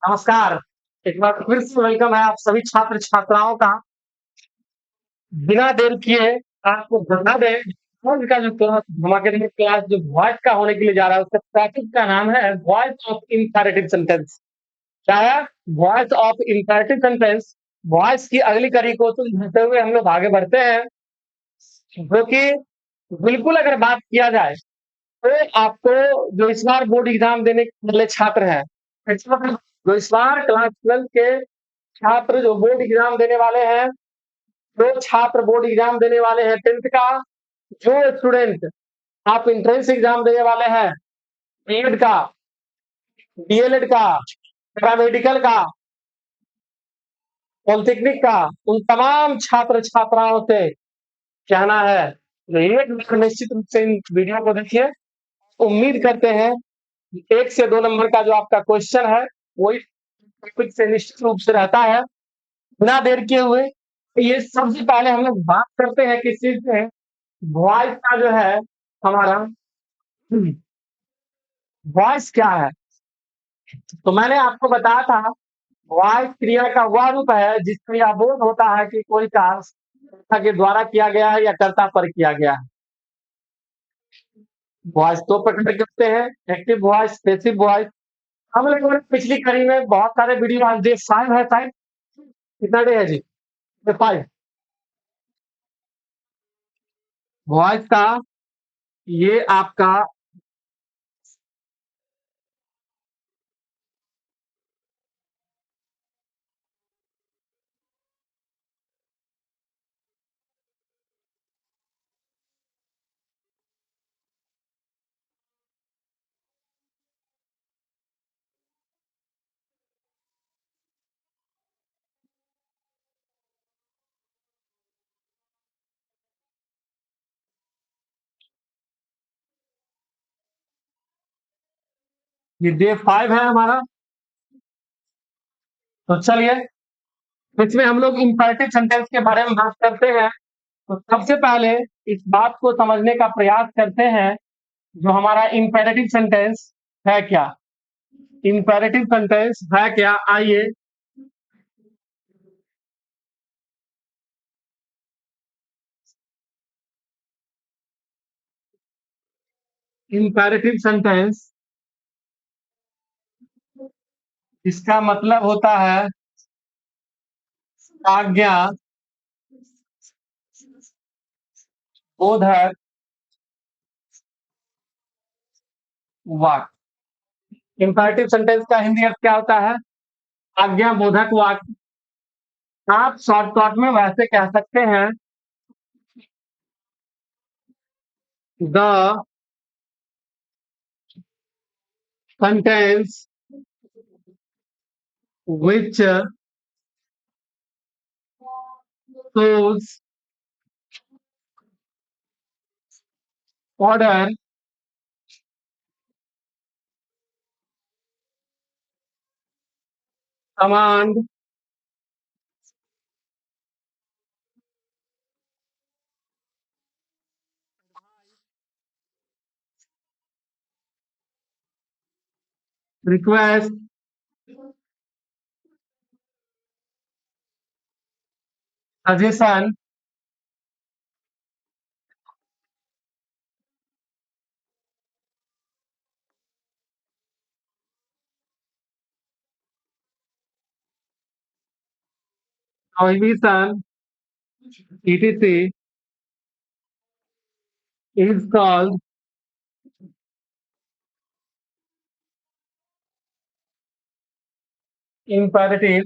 नमस्कार। एक बार फिर से वेलकम है आप सभी छात्र छात्राओं का। बिना देर किए आपको बता दें आज का जो क्लास धमाकेदार क्लास जो वॉइस का होने के लिए जा रहा है उसका टॉपिक का नाम है वॉइस ऑफ इम्पेरेटिव सेंटेंस। क्या है? Voice of imperative sentence. Voice की अगली कड़ी को तो बढ़ते हुए हम लोग आगे बढ़ते हैं, जो कि बिल्कुल अगर बात किया जाए तो आपको जो इस बार बोर्ड एग्जाम देने वाले छात्र हैं, जो इस बार क्लास 12 के छात्र जो बोर्ड एग्जाम देने वाले हैं, जो छात्र बोर्ड एग्जाम देने वाले हैं 10th का, जो स्टूडेंट आप एंट्रेंस एग्जाम देने वाले हैं, बीएड का, डीएलएड का, पैरामेडिकल का, पॉलिटेक्निक का, उन तमाम छात्र छात्राओं से कहना है जो एक बार निश्चित रूप से इन वीडियो को देखिए। उम्मीद करते हैं कि 1 से 2 नंबर का जो आपका क्वेश्चन है वो इस टॉपिक से निश्चित रूप से रहता है। बिना देर किए हुए ये सबसे पहले हम लोग बात करते हैं किस चीज से, वॉइस का जो है हमारा वॉइस क्या है। तो मैंने आपको बताया था वॉइस क्रिया का वह रूप है जिसमें यह बोध होता है कि कोई कार्य कर्ता के द्वारा किया गया है या कर्ता पर किया गया है। वॉइस दो प्रकार के होते हैं, एक्टिव वॉइस, पैसिव वॉइस। हम लोगों ने पिछली कड़ी में बहुत सारे वीडियो आज डे 5 है शायद, कितना डे है जी? डे 5 वॉइस का। ये आपका ये डे 5 है हमारा। तो चलिए इसमें हम लोग इम्पेरेटिव सेंटेंस के बारे में बात करते हैं। तो सबसे पहले इस बात को समझने का प्रयास करते हैं जो हमारा इम्पेरेटिव सेंटेंस है क्या। इम्पेरेटिव सेंटेंस है क्या, आइए। इम्पेरेटिव सेंटेंस इसका मतलब होता है आज्ञा बोधक वाक्य। इम्पेरेटिव सेंटेंस का हिंदी अर्थ क्या होता है? आज्ञा बोधक वाक्य। आप शॉर्टकट में वैसे कह सकते हैं the sentence which shows order, command, request, suggestion, prohibition, etc. is called imperative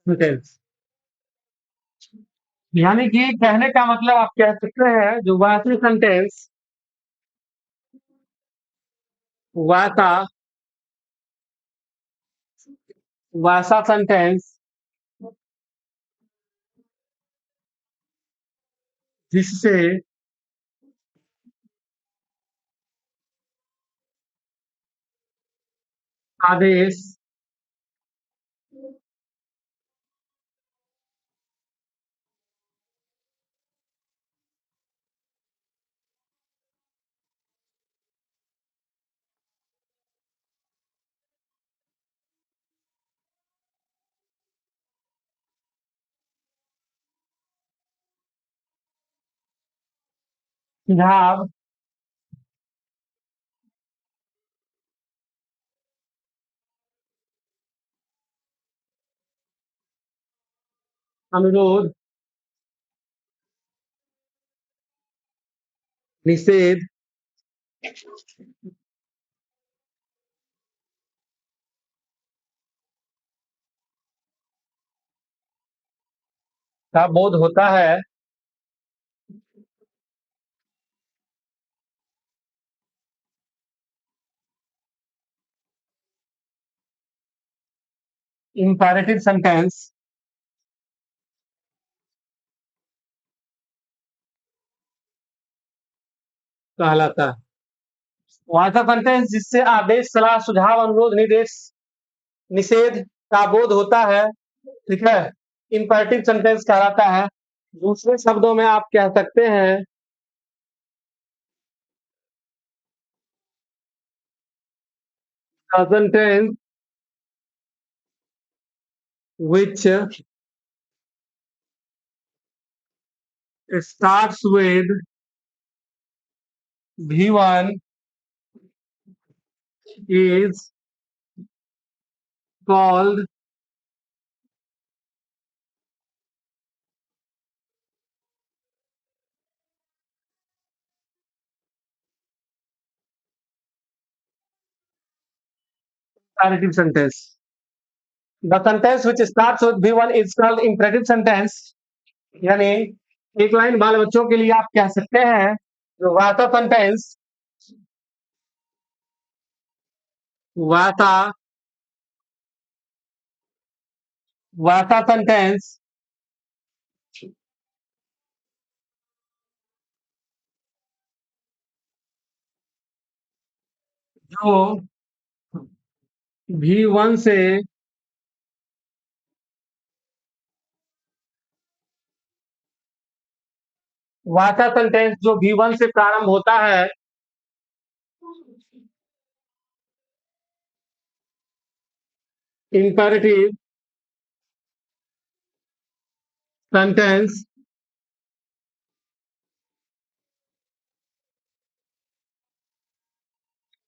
sentence। यानी कि कहने का मतलब आप कह सकते हैं जो वैसे सेंटेंस, वैसा वैसा सेंटेंस जिससे आदेश सुझाव, अनुरोध, निषेध, का बोध होता है। इंपैरेटिव सेंटेंस कहलाता है। वाचा सेंटेंस जिससे आदेश, सलाह, सुझाव, अनुरोध, निर्देश, निषेध का बोध होता है, ठीक है, इंपैरेटिव सेंटेंस कहलाता है। दूसरे शब्दों में आप कह सकते हैं a sentence which starts with V1 is called imperative sentence. The sentence which starts with V1 is called imperative sentence. यानी एक लाइन बाल बच्चों के लिए आप कह सकते हैं जो वाता सेंटेंस, वाता वाता सेंटेंस जो V1 से वाता सेंटेंस जो V1 से प्रारंभ होता है, इंपैरेटिव सेंटेंस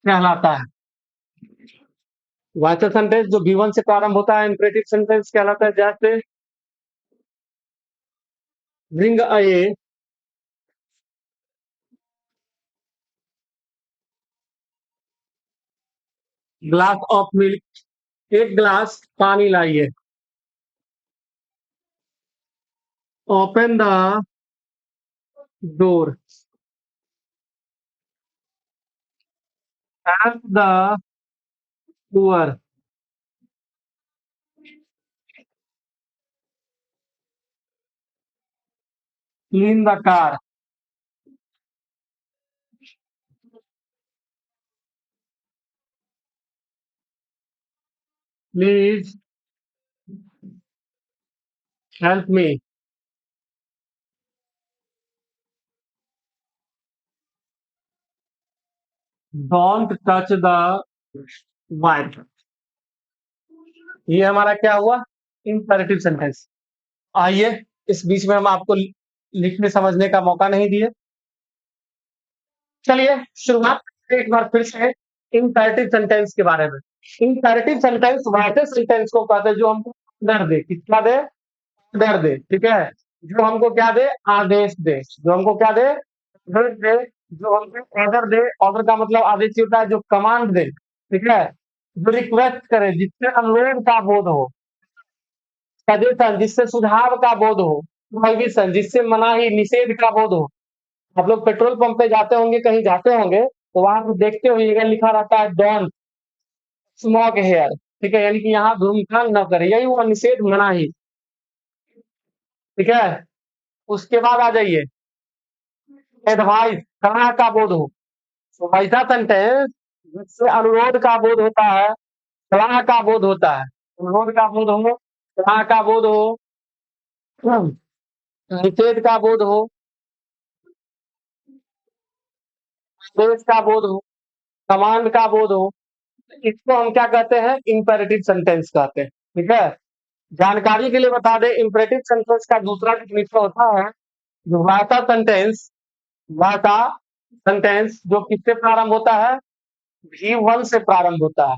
कहलाता है। वाचक सेंटेंस जो V1 से प्रारंभ होता है इंपरेटिव सेंटेंस कहलाता है। जैसे bring a glass of milk, एक ग्लास पानी लाइए। Open the door, at the poor, clean the car, please help me, don't touch the white. ये हमारा क्या हुआ? Imperative sentence. आइए, इस बीच में हम आपको लिखने समझने का मौका नहीं दिए। चलिए शुरुआत एक बार फिर से इंपैरेटिव सेंटेंस के बारे में। इंपैरेटिव सेंटेंस वैसे सेंटेंस को कहते हैं जो हमको ऑर्डर दे। किसका दे? ऑर्डर दे, ठीक है। जो हमको क्या दे? आदेश दे। जो हमको क्या दे? आदेश दे। जो हमको ऑर्डर दे, ऑर्डर का मतलब आदेश ही होता है जो कमांड दे, ठीक है। जो रिक्वेस्ट करे, जिससे अनुरोध का बोध हो। सजेशन, जिससे सुझाव का बोध हो। प्रोहिबिशन, जिससे मनाही, निषेध का बोध हो। आप लोग पेट्रोल पंप पे जाते होंगे, कहीं जाते होंगे, तो वहां पे देखते होंगे लिखा रहता है डोंट स्मोक हेयर, ठीक है, यानी कि यहाँ धूम्रपान न करे, यही हुआ निषेध, मनाही, ठीक है। उसके बाद आ जाइए, एडवाइस, सलाह का बोध हो। तो ऐसा सेंटेंस जिससे अनुरोध का बोध होता है, सलाह का बोध होता है। अनुरोध का बोध हो, सलाह का बोध हो, निषेध का बोध हो, आदेश का बोध हो, कमांड का बोध हो, इसको हम क्या कहते हैं? इंपेरेटिव सेंटेंस कहते हैं, ठीक है। जानकारी के लिए बता दें, इंपेरेटिव सेंटेंस का दूसरा डेफिनेशन होता है जो वाता सेंटेंस वह का सेंटेंस जो किससे प्रारंभ होता है, V1 से प्रारंभ होता है।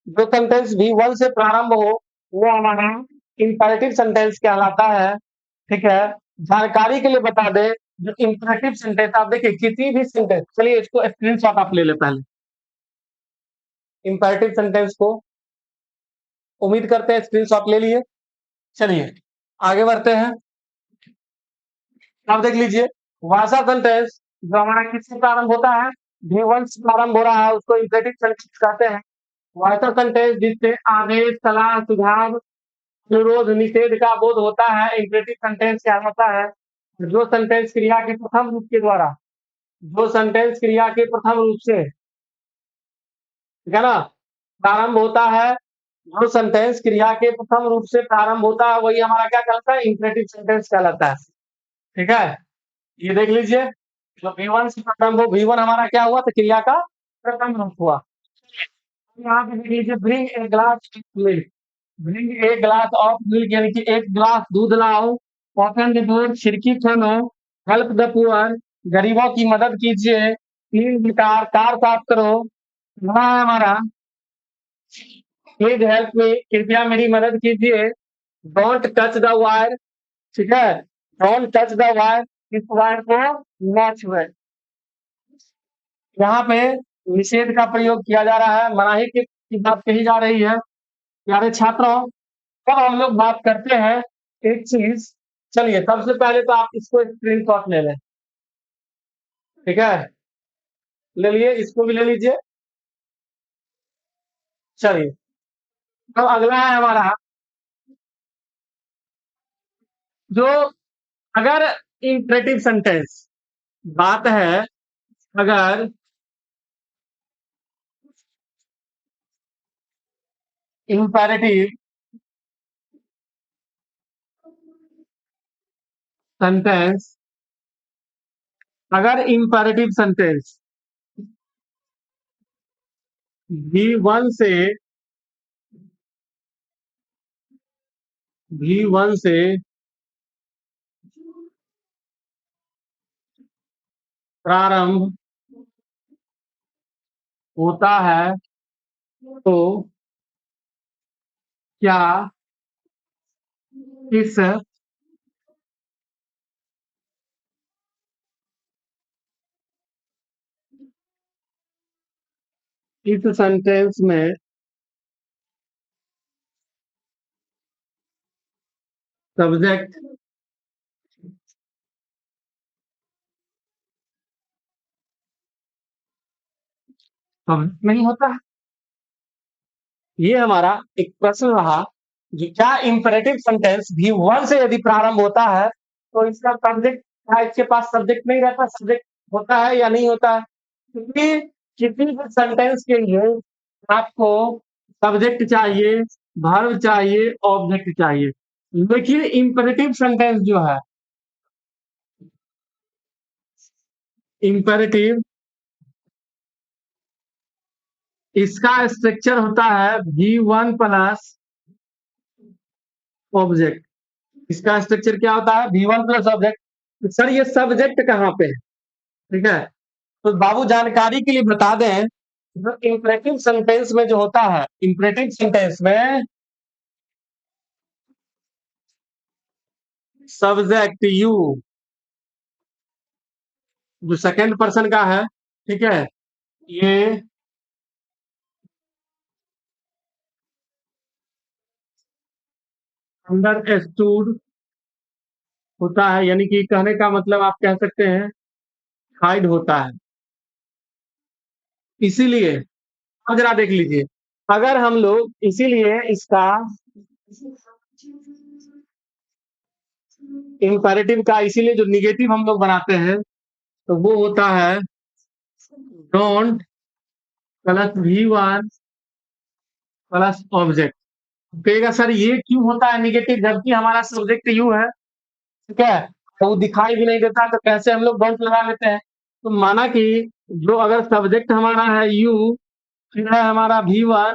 जो सेंटेंस V1 से प्रारंभ हो वो हमारा इंपैरेटिव सेंटेंस कहलाता है। ठीक है, जानकारी के लिए बता दें, जो इंपैरेटिव सेंटेंस आप देखिए किसी भी सेंटेंस, चलिए इसको स्क्रीनशॉट आप ले ले पहले इंपैरेटिव सेंटेंस को, उम्मीद करते हैं स्क्रीनशॉट ले लिए। चलिए आगे बढ़ते हैं। आप देख लीजिए, भाषा सेंटेंस जो हमारा किससे प्रारंभ होता है, V1 से प्रारंभ हो रहा है उसको इंपैरेटिव सेंटेंस कहते हैं। भाषा सेंटेंस जिससे आदेश, सलाह, सुझाव, अनुरोध, निषेध का बोध होता है इंपैरेटिव सेंटेंस कहलाता है। जो सेंटेंस क्रिया के प्रथम रूप के द्वारा, जो सेंटेंस क्रिया के प्रथम रूप से, ठीक है ना, प्रारंभ होता है, जो सेंटेंस क्रिया के प्रथम रूप से प्रारंभ होता है वही हमारा क्या कहलाता है, इंपैरेटिव सेंटेंस कहलाता है। ठीक है, ये देख लीजिए, जो V1 से प्रारंभ हो, V1 हमारा क्या हुआ, तो क्रिया का प्रथम रूप हुआ। यहाँ पे देख लीजिए, bring a glass milk, bring a glass of milk यानी कि एक गिलास दूध लाओ, ओपन द डोर, खिड़की खोलो, हेल्प द पुअर, गरीबों की मदद कीजिए, क्लीन द कार, कार साफ करो, वहाँ है हमारा प्लीज हेल्प मी, कृपया मेरी मदद कीजिए, डोंट टच द वायर, ठीक है, डोंट टच द वायर, इस वायर को न छुए। यहाँ पे निषेध का प्रयोग किया जा रहा है, मनाही की बात कही जा रही है। प्यारे छात्रों, अब हम लोग बात करते हैं एक चीज, चलिए सबसे पहले तो आप इसको स्क्रीनशॉट ले लें, ठीक है, ले लिए, इसको भी ले लीजिए। चलिए, अब अगला है हमारा, जो अगर इंपरेटिव सेंटेंस, बात है अगर इंपैरेटिव सेंटेंस, अगर इंपैरेटिव सेंटेंस V1 से, V1 से प्रारंभ होता है तो क्या इस सेंटेंस में सब्जेक्ट नहीं होता है? ये हमारा एक प्रश्न रहा कि क्या इंपरेटिव सेंटेंस V1 से यदि प्रारंभ होता है तो इसका सब्जेक्ट, क्या इसके पास सब्जेक्ट नहीं रहता, सब्जेक्ट होता है या नहीं होता है? क्योंकि किसी भी सेंटेंस के लिए आपको सब्जेक्ट चाहिए, वर्ब चाहिए, ऑब्जेक्ट चाहिए, लेकिन इंपरेटिव सेंटेंस जो है, इंपरेटिव, इसका स्ट्रक्चर होता है V1 प्लस ऑब्जेक्ट। इसका स्ट्रक्चर क्या होता है, V1 प्लस ऑब्जेक्ट। तो सर ये सब्जेक्ट कहाँ पे है, ठीक है, तो बाबू जानकारी के लिए बता दें, जो इंपरेटिव सेंटेंस में जो होता है, इंपरेटिव सेंटेंस में सब्जेक्ट यू जो सेकंड पर्सन का है, ठीक है, ये अंडरस्टूड होता है, यानी कि कहने का मतलब आप कह सकते हैं हाइड होता है। इसीलिए अब जरा देख लीजिए, अगर हम लोग, इसीलिए इसका इंपैरेटिव का, इसीलिए जो निगेटिव हम लोग बनाते हैं तो वो होता है don't plus V1 plus object. कहेगा सर ये क्यों होता है निगेटिव जबकि हमारा सब्जेक्ट यू है, ठीक है, तो वो दिखाई भी नहीं देता, तो कैसे हम लोग डोंट लगा लेते हैं। तो माना कि जो अगर सब्जेक्ट हमारा है यू, फिर है हमारा V1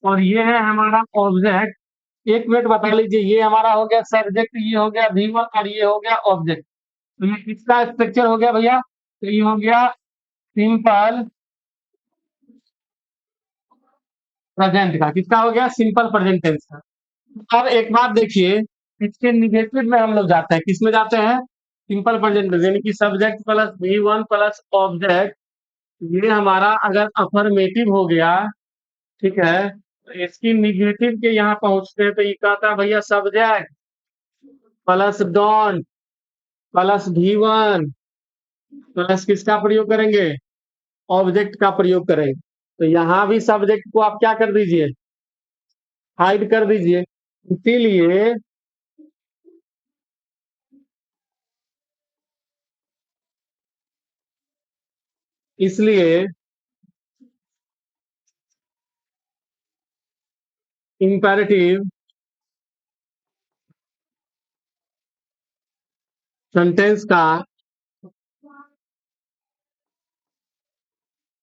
और ये है हमारा ऑब्जेक्ट, एक मिनट बता लीजिए, ये हमारा हो गया सब्जेक्ट, ये हो गया V1 और ये हो गया ऑब्जेक्ट, तो ये किसका स्ट्रक्चर हो गया भैया, तो ये हो गया सिंपल प्रेजेंट का। किसका हो गया? सिंपल प्रेजेंट टेंस का। अब एक बात देखिए, इसके निगेटिव में हम लोग जाते हैं। किस में जाते हैं? सिंपल प्रेजेंट टेंस, यानी कि subject plus V1 plus object. ये हमारा अगर अफर्मेटिव हो गया, ठीक है, तो इसकी निगेटिव के यहाँ पहुंचते हैं तो ये कहता है भैया subject plus don't plus V1 plus किसका प्रयोग करेंगे? ऑब्जेक्ट का प्रयोग करेंगे। तो यहाँ भी सब्जेक्ट को आप क्या कर दीजिए? हाइड कर दीजिए। इसीलिए इसलिए इंपेरेटिव सेंटेंस का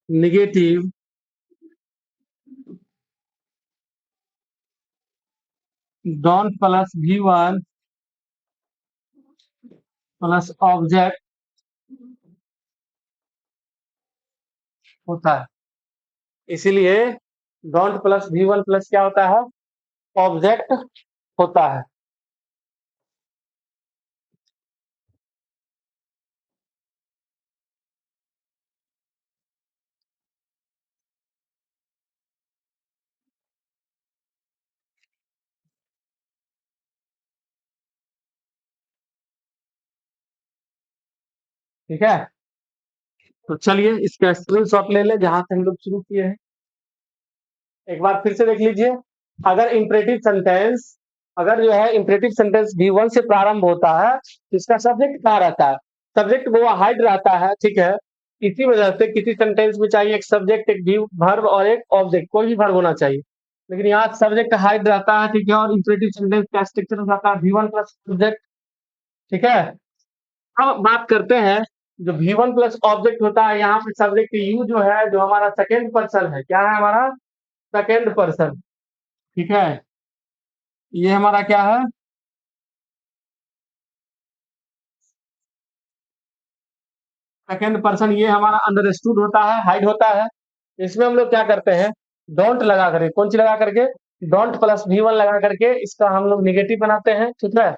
negative don't plus V1 plus object होता है। इसीलिए डॉन्ट प्लस V1 प्लस क्या होता है? ऑब्जेक्ट होता है। ठीक है, तो चलिए इसका स्क्रीनशॉट ले ले जहां से हम लोग शुरू किए हैं। एक बार फिर से देख लीजिए। अगर इंपरेटिव सेंटेंस, अगर जो है इंपरेटिव सेंटेंस V1 से प्रारंभ होता है तो इसका सब्जेक्ट कहाँ रहता है? सब्जेक्ट वो हाइड रहता है, ठीक है। इसी वजह से किसी सेंटेंस में चाहिए एक सब्जेक्ट, एक वर्ब और एक ऑब्जेक्ट, कोई भी वर्ब होना चाहिए। लेकिन यहाँ सब्जेक्ट हाइड रहता है, ठीक है, और इंपरेटिव सेंटेंस का स्ट्रक्चर हो जाता है V1 प्लस ऑब्जेक्ट, ठीक है। अब बात करते हैं, जो V1 प्लस ऑब्जेक्ट होता है, यहाँ पे सब्जेक्ट यू जो है, जो हमारा सेकेंड पर्सन है, क्या है हमारा? सेकेंड पर्सन, ठीक है। ये हमारा क्या है? Second person. ये हमारा अंडरस्टूड होता है, हाइड होता है। इसमें हम लोग क्या करते हैं? डोंट लगा करके, कौन सी लगा करके? डोंट प्लस V1 लगा करके इसका हम लोग निगेटिव बनाते हैं, ठीक है।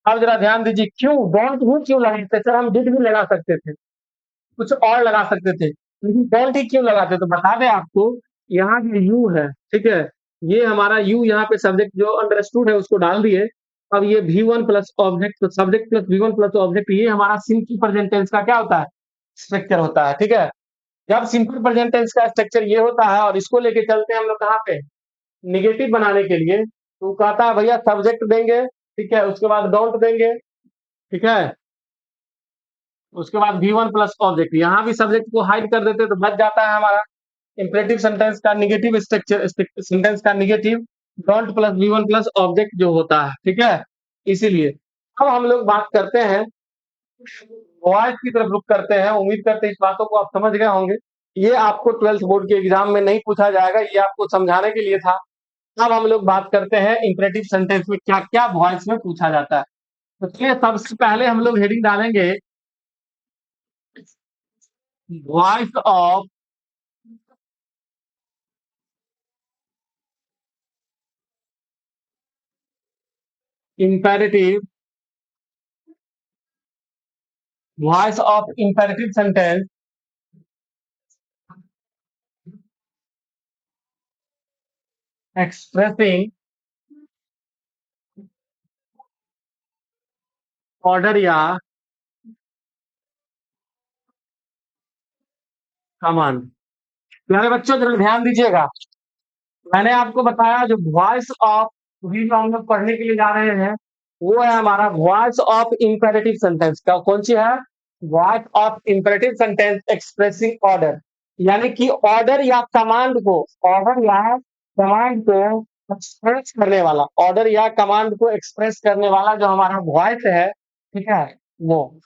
अब जरा ध्यान दीजिए, क्यों डोंट ही क्यों लगाते? सर हम डिड भी लगा सकते थे, कुछ और लगा सकते थे, लेकिन डोंट ही क्यों लगाते? तो बता दें आपको, यहाँ जो यू है, ठीक है, ये हमारा यू यहाँ पे सब्जेक्ट जो अंडरस्टूड है उसको डाल दिए। अब ये V1 प्लस ऑब्जेक्ट, तो subject plus V1 plus object, ये हमारा सिंपल प्रेजेंट टेंस का क्या होता है? स्ट्रक्चर होता है, ठीक है। जब सिंपल प्रेजेंट टेंस का स्ट्रक्चर ये होता है और इसको लेके चलते हैं हम लोग कहाँ पे? निगेटिव बनाने के लिए। तो कहता है भैया सब्जेक्ट देंगे, ठीक है, उसके बाद डोंट देंगे, ठीक है, उसके बाद V1 प्लस ऑब्जेक्ट। यहाँ भी सब्जेक्ट को हाइड कर देते तो बच जाता है हमारा इंपरेटिव सेंटेंस का निगेटिव स्ट्रक्चर, सेंटेंस का negative don't plus V1 plus object जो होता है, ठीक है। इसीलिए अब हम लोग बात करते हैं, वॉइस की तरफ रुक करते हैं। उम्मीद करते हैं इस बातों को आप समझ गए होंगे। ये आपको 12th बोर्ड के एग्जाम में नहीं पूछा जाएगा, ये आपको समझाने के लिए था। अब हम लोग बात करते हैं इंपरेटिव सेंटेंस में क्या क्या वॉइस में पूछा जाता है। तो चलिए सबसे पहले हम लोग हेडिंग डालेंगे, voice of imperative, voice of imperative sentence expressing order या कमांड। प्यारे बच्चों जरा ध्यान दीजिएगा, मैंने आपको बताया जो वॉइस ऑफ, भी जो हम लोग पढ़ने के लिए जा रहे हैं, वो है हमारा वॉइस ऑफ इंपेरेटिव सेंटेंस का। कौन सी है? Voice of imperative sentence expressing order, यानी कि ऑर्डर या कमांड को, ऑर्डर या कमांड को एक्सप्रेस करने वाला, ऑर्डर या कमांड को एक्सप्रेस करने वाला जो हमारा वॉइस है, ठीक है, वो,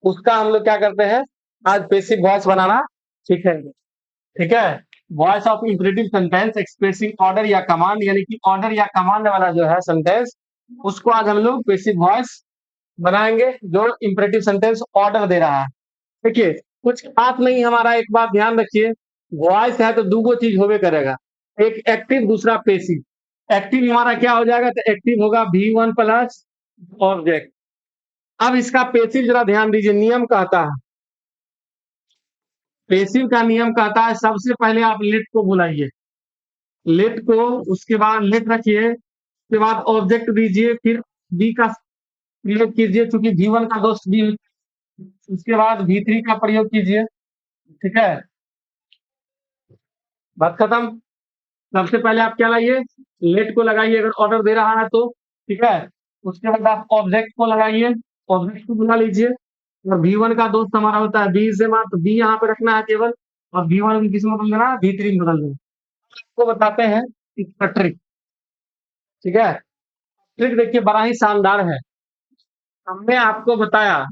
उसका हम लोग क्या करते हैं? आज बेसिक वॉइस बनाना सीखेंगे, ठीक है। Voice of imperative sentence expressing order या कमांड, यानी कि ऑर्डर या कमांड वाला जो है सेंटेंस, उसको आज हम लोग बेसिक वॉइस बनाएंगे जो इंपरेटिव सेंटेंस ऑर्डर दे रहा है। देखिए कुछ खास नहीं हमारा, एक बात ध्यान रखिए, वॉइस है तो दो चीज होवे करेगा, एक एक्टिव दूसरा पेसिव। एक्टिव हमारा क्या हो जाएगा, तो एक्टिव होगा V1 प्लस ऑब्जेक्ट। अब इसका पेसिव जरा ध्यान दीजिए, नियम कहता है, पेसिव का नियम कहता है सबसे पहले आप लेट को बुलाइए, लेट को, उसके बाद लेट रखिए, उसके बाद ऑब्जेक्ट दीजिए, फिर बी का प्रयोग कीजिए क्योंकि V1 का दोस्त बी, उसके बाद V3 का प्रयोग कीजिए। ठीक है, बात खत्म। सबसे पहले आप क्या लाइए, लेट को लगाइए अगर ऑर्डर दे रहा है तो। ठीक है, उसके बाद आप ऑब्जेक्ट को लगाइए, ऑब्जेक्ट को बुला लीजिए, और V1 का दोस्त हमारा होता है बी से मान, तो बी यहाँ पे रखना है केवल, और V1 किस में बदल देना है, V3 में बदल देना। आपको बताते हैं इसका ट्रिक। ठीक है, ट्रिक देखिए बड़ा ही शानदार है। हमने आपको बताया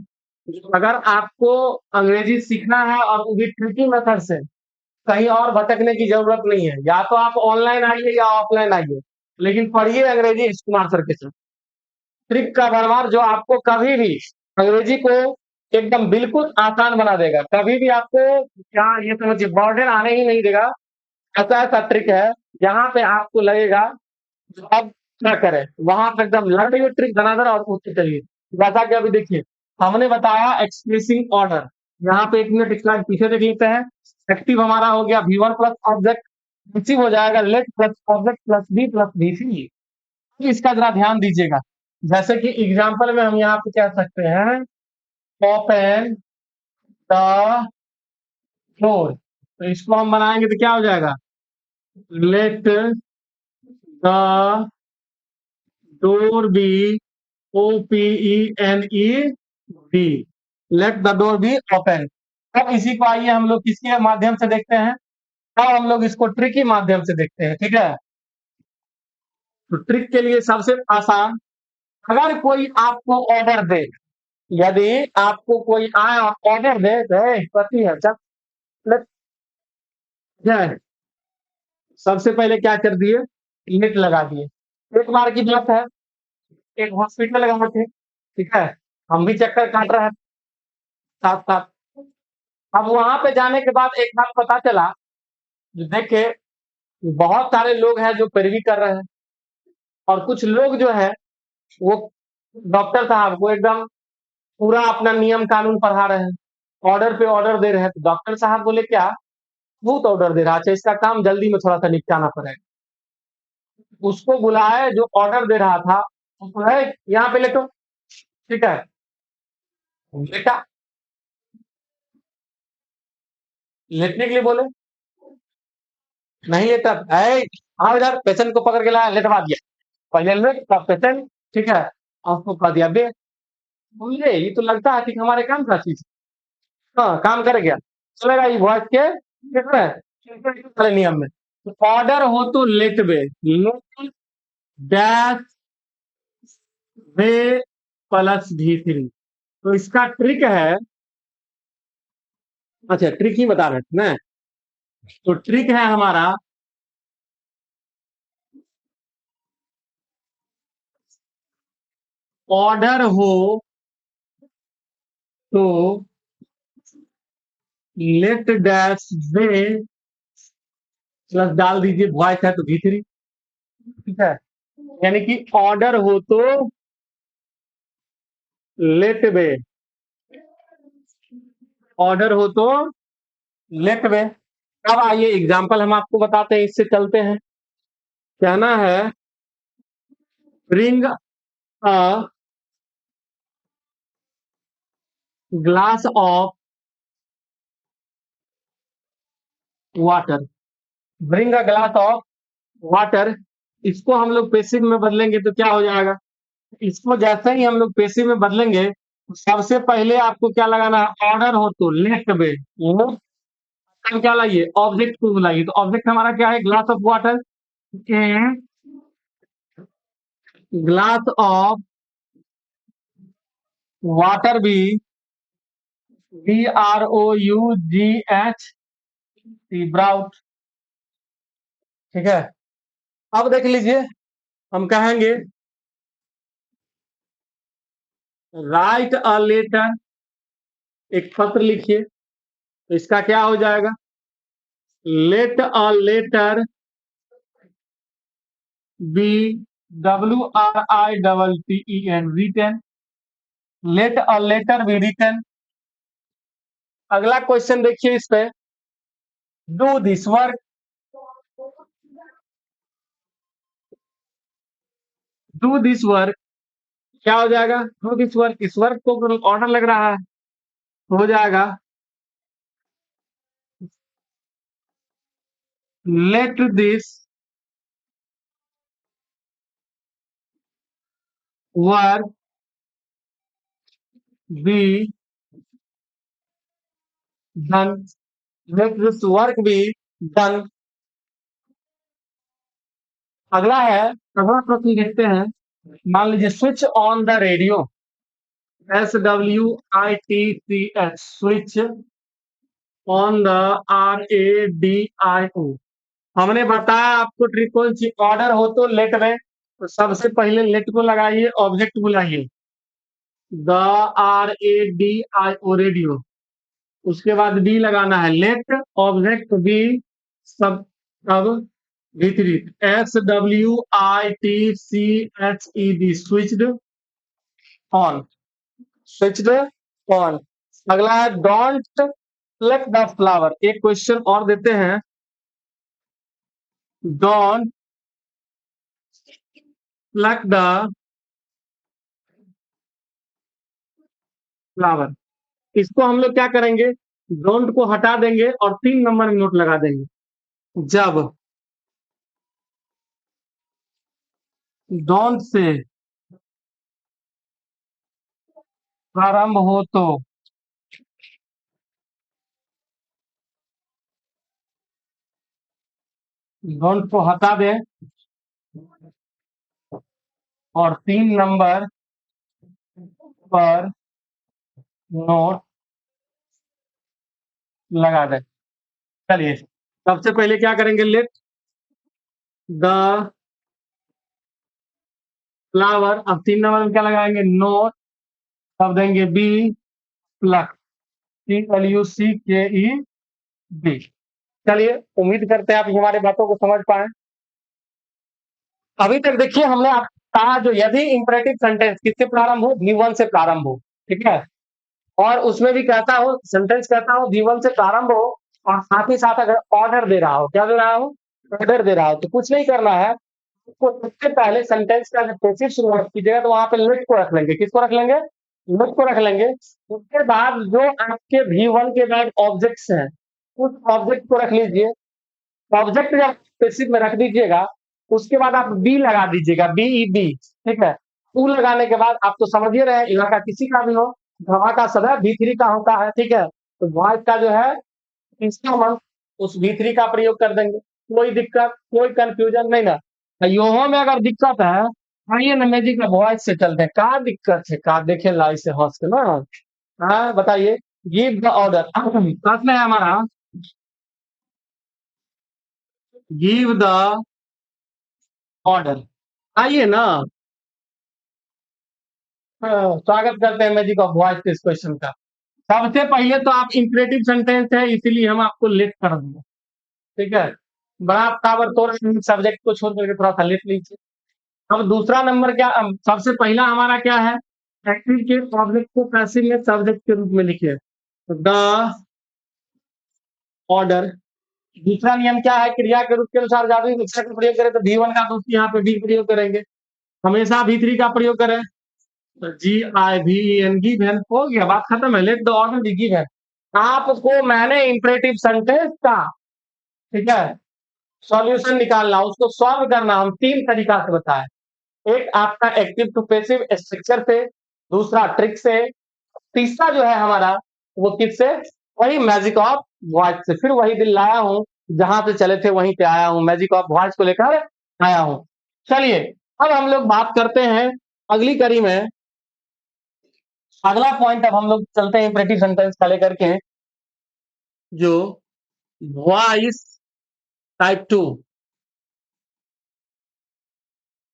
अगर आपको अंग्रेजी सीखना है और वो भी ट्रिकी मेथड से, कहीं और भटकने की जरूरत नहीं है, या तो आप ऑनलाइन आइए या ऑफलाइन आइए, लेकिन पढ़िए अंग्रेजी कुमार सर के साथ। ट्रिक का भरमार जो आपको कभी भी अंग्रेजी को एकदम बिल्कुल आसान बना देगा, कभी भी आपको क्या ये समझिए बर्डन आने ही नहीं देगा। ऐसा ऐसा ट्रिक है जहां पे आपको लगेगा जो अब क्या करें, वहां पे एकदम लड़ रही ट्रिक धनाधर और उससे चलिए। जैसा कि अभी देखिए हमने बताया एक्सप्रेसिंग ऑर्डर, यहाँ पे एक मिनट स्लाइड पीछे देख लेते हैं। एक्टिव हमारा हो गया V1 प्लस ऑब्जेक्ट, पैसिव हो जाएगा let plus object plus be plus V3। इसका जरा ध्यान दीजिएगा, जैसे कि एग्जाम्पल में हम यहाँ पे कह सकते हैं ओपन द डोर, तो इसको हम बनाएंगे तो क्या हो जाएगा, let the door be, OPENED, let the door be open. अब इसी को आइए हम लोग किसके माध्यम से देखते हैं, अब हम लोग इसको ट्रिक के माध्यम से देखते हैं। ठीक है, तो ट्रिक के लिए सबसे आसान, अगर कोई आपको ऑर्डर दे, यदि आपको कोई आया ऑर्डर दे, पति है चल let जाए, सबसे पहले क्या कर दिए, नेट लगा दिए। एक बार की बात है, एक हॉस्पिटल गए थे, ठीक है, हम भी चक्कर काट रहे हैं साथ साथ। अब वहां पे जाने के बाद एक बात पता चला, जो देखे बहुत सारे लोग हैं जो पैरवी कर रहे हैं, और कुछ लोग जो है वो डॉक्टर साहब को एकदम पूरा अपना नियम कानून पढ़ा रहे हैं, ऑर्डर पे ऑर्डर दे रहे हैं। तो डॉक्टर साहब बोले क्या, बहुत ऑर्डर दे रहा है, अच्छा इसका काम जल्दी में थोड़ा सा निपटाना पड़ेगा। उसको बुलाए जो ऑर्डर दे रहा था, उसको है यहाँ पे लेटो। ठीक है, लेटा, लेटने के लिए बोले, नहीं लेटा, है आओ इधर, पेशेंट को पकड़ के लाया, लेटवा दिया, पहले लेट तब पेशेंट। ठीक है, और उसको कह दिया बे, बोले ये तो लगता है कि हमारे काम का चीज, हाँ काम कर गया, चलेगा ये वॉइस के ठीक है वाले नियम में। ऑर्डर हो तो let be, let dash way plus V3। तो इसका ट्रिक है, अच्छा ट्रिक ही बता रहे थे ना, तो ट्रिक है हमारा, ऑर्डर हो तो लेट डैश वे प्लस डाल दीजिए, वॉइस है तो V3। ठीक है, यानी कि ऑर्डर हो तो लेट वे, ऑर्डर हो तो लेट वे। अब आइए एग्जांपल हम आपको बताते हैं, इससे चलते हैं। कहना है bring a glass of water, bring a glass of water, इसको हम लोग पेसिव में बदलेंगे तो क्या हो जाएगा, इसको जैसे ही हम लोग पेसिव में बदलेंगे, तो सबसे पहले आपको क्या लगाना है, ऑर्डर हो तो लेट में, हम क्या लाइए, ऑब्जेक्ट को बुलाइए, तो ऑब्जेक्ट हमारा क्या है, glass of water, glass of water भी, BROUGH, ब्राउट। ठीक है, अब देख लीजिए, हम कहेंगे राइट अ लेटर एक पत्र लिखिए, तो इसका क्या हो जाएगा? Let a letter be, WRITTEN, written. Let a letter be written. अगला क्वेश्चन देखिए इस पे, do this work. Do this work क्या हो जाएगा? डू दिस वर्क, इस वर्क को ऑर्डर लग रहा है, हो जाएगा let this work be done. Let this work be done. अगला है, अगला प्रश्न देखते हैं। मान लीजिए switch on the radio, SWITCH, switch on the RADIO। हमने बताया आपको ट्रिक कौन सी, ऑर्डर हो तो लेट में, तो सबसे पहले लेट को लगाइए, ऑब्जेक्ट बुलाइए, द RADIO, रेडियो। उसके बाद बी लगाना है, लेट ऑब्जेक्ट बी, सब अब वितरित, SWITCHED, switched on, switched on. अगला है डोंट प्लक द फ्लावर। एक क्वेश्चन और देते हैं, डोंट प्लक द फ्लावर। इसको हम लोग क्या करेंगे, डोंट को हटा देंगे और 3 नंबर में नोट लगा देंगे। जब डोंट से प्रारंभ हो तो डोंट को हटा दें और 3 नंबर पर नोट लगा दें। चलिए, सबसे पहले क्या करेंगे, लेट द फ्लावर, अब 3 नंबर में क्या लगाएंगे, नोट, तब देंगे बी प्लक, PLUCKED। चलिए, उम्मीद करते हैं आप हमारी बातों को समझ पाए। अभी तक देखिए हमने आप कहा, जो यदि इंपरेटिव सेंटेंस किससे प्रारंभ हो, V1 से प्रारंभ हो, ठीक है, और उसमें भी कहता हो, सेंटेंस कहता हो V1 से प्रारंभ हो, और साथ ही साथ अगर ऑर्डर दे रहा हो, क्या दे रहा हो, ऑर्डर दे रहा हो, तो कुछ नहीं करना है, उसको सबसे पहले सेंटेंस का जब पैसिव शुरुआत कीजिएगा तो वहां पे लेट को रख लेंगे। किसको रख लेंगे? लेट को रख लेंगे। उसके बाद जो आपके V1 के बाद ऑब्जेक्ट्स हैं, उस ऑब्जेक्ट को रख लीजिए। ऑब्जेक्ट जब पैसिव में रख दीजिएगा, उसके बाद आप बी लगा दीजिएगा, BEB, ठीक है। ऊ लगाने के बाद आप तो समझिए रहे, इलाका किसी का भी हो, धमाका सदैव V3 का होता है, ठीक है। तो वॉइस का जो है इंस्ट्रूमेंट, उस V3 का प्रयोग कर देंगे। कोई दिक्कत, कोई कंफ्यूजन नहीं ना। योहो में अगर दिक्कत है, आइए ना मैजिक का वॉइस से चलते हैं, का दिक्कत है, का देखे लाई से हंस के ना। हाँ बताइए, गिव द ऑर्डर। प्रश्न है हमारा, गिव द ऑर्डर। आइए ना, स्वागत करते हैं मैजिक ऑफ वॉइस के इस क्वेश्चन का। सबसे पहले तो आप इंपरेटिव सेंटेंस है, इसीलिए हम आपको लेट कर देंगे, ठीक है। बड़ा ताबड़तोड़ सब्जेक्ट को छोड़ करके थोड़ा सा लेट लीजिए। अब दूसरा नंबर क्या, सबसे पहला हमारा क्या है, एक्टिव के ऑब्जेक्ट को पैसिव में सब्जेक्ट के रूप में लिखिए, द ऑर्डर। दूसरा नियम क्या है, क्रिया के रूप के अनुसार जब भी मिक्सर का प्रयोग करें तो V1 का, तो यहाँ पे भी प्रयोग करेंगे। हमेशा V3 का प्रयोग करें, तो GIVEN, गिवन। हो गया, बात खत्म है, let the order be given. आपको मैंने इंपरेटिव सेंटेंस का, ठीक है, सॉल्यूशन निकालना, उसको सॉल्व करना हम 3 तरीका से बताएं। एक आपका एक्टिव टू पैसिव स्ट्रक्चर से, दूसरा ट्रिक से, तीसरा जो है हमारा वो किससे, वही मैजिक ऑफ वॉइस से। फिर वही दिल लाया हूं, जहां से चले थे वहीं पे आया हूं, मैजिक ऑफ वॉइस को लेकर आया हूं। चलिए, अब हम लोग बात करते हैं अगली कड़ी में। अगला पॉइंट अब हम लोग चलते हैं इंपरेटिव सेंटेंस का लेकर के, जो voice type 2,